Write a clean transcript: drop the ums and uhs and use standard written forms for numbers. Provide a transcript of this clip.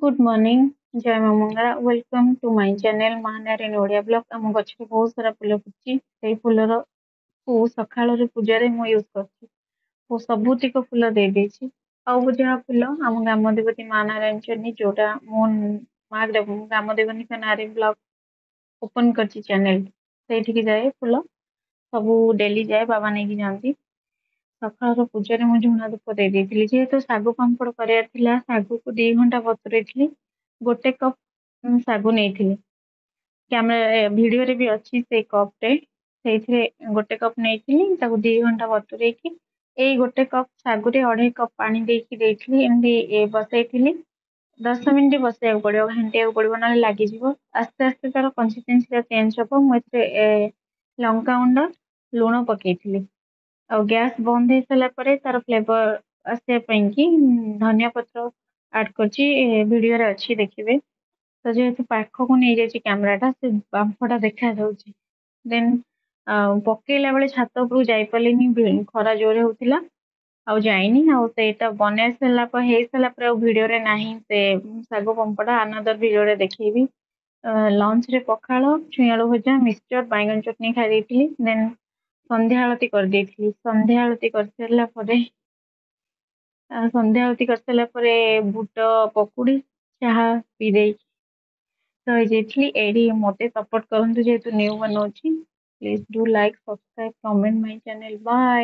Good morning जय Maa Mangala welcome to my channel महानारी Odia blog. आम गछ बहुत सारा फुल फुटची से फुलर को सकाळ पूजा मु यूज करছি वो सबुतिक फुल दे देछि आउ जहाँ फुल आम ग्रामदेवती मां नारायण चन्नी जोटा मो माँ ग्रामदेवनी का नारी ब्लॉग ओपन करछि चैनल से जाए फुल सब डेली जाए बाबा नहीं जाती सकाळ पूजा मु झुणा धूप दे देती जेहेतु सागु पांपड़ कर सागु को 2 घंटा बतुरे गोटे कप सागु नहीं कैमरा वीडियो रे भी अच्छी से कप रे से गोटे कप नहीं 2 घंटा बतुरे गोटे कप सागु रे 2.5 कप पानी देती एमती बसई 10 मिनिट बसैया पड़ो घाटिया पड़ो ना लगे आस्ते आस्ते तार कंसिस्टेंसी चेंज हम मुझे लंका गुंड लुण पकई और गैस बंद हो सारा पर तार फ्लेवर आसापी कि धनिया पत्र ऐड करची वीडियो रे अच्छी देखिए। तो जेहेतु पाख को नहीं जाए कैमराटा से बांफटा देखा जाऊँगी देन पकेला बेले छात उपरକୁ ଯାଇପାରିଲିନି ଖରା ଜୋରେ ହଉଥିଲା ଆଉ ଯାଇନି ଆଉ ସେଇଟା ବନେଇ ସାରିଲା ପରେ ହେଇ ସାରିଲା ପରେ ଆଉ ଭିଡିଓରେ ନାହିଁ ସେ ଶାଗ ପାମ୍ପଡ ଆନାଦର ଭିଡିଓରେ ଦେଖେଇବି। ଲଞ୍ଚ ରେ ପଖାଳ ଛୁଇଁ ଆଳୁ ଭଜା ମିକ୍ସଚର ବାଇଗଣ ଚଟନି ଖାଇ ଦେଇଥିଲି ଦେନ୍ ସନ୍ଧ୍ୟା ଆଳତି କରିଦେଇଥିଲି ସନ୍ଧ୍ୟା ଆଳତି କରିସାରିଲା ପରେ ବୁଟ ପକୁଡି ଚାହା ପିଇ ଦେଇକି ରହିଯାଇଥିଲି ଏଇଠି ମତେ ସପୋର୍ଟ କରନ୍ତୁ ଯେହେତୁ ନ୍ୟू बनाऊची please do like subscribe comment my channel bye.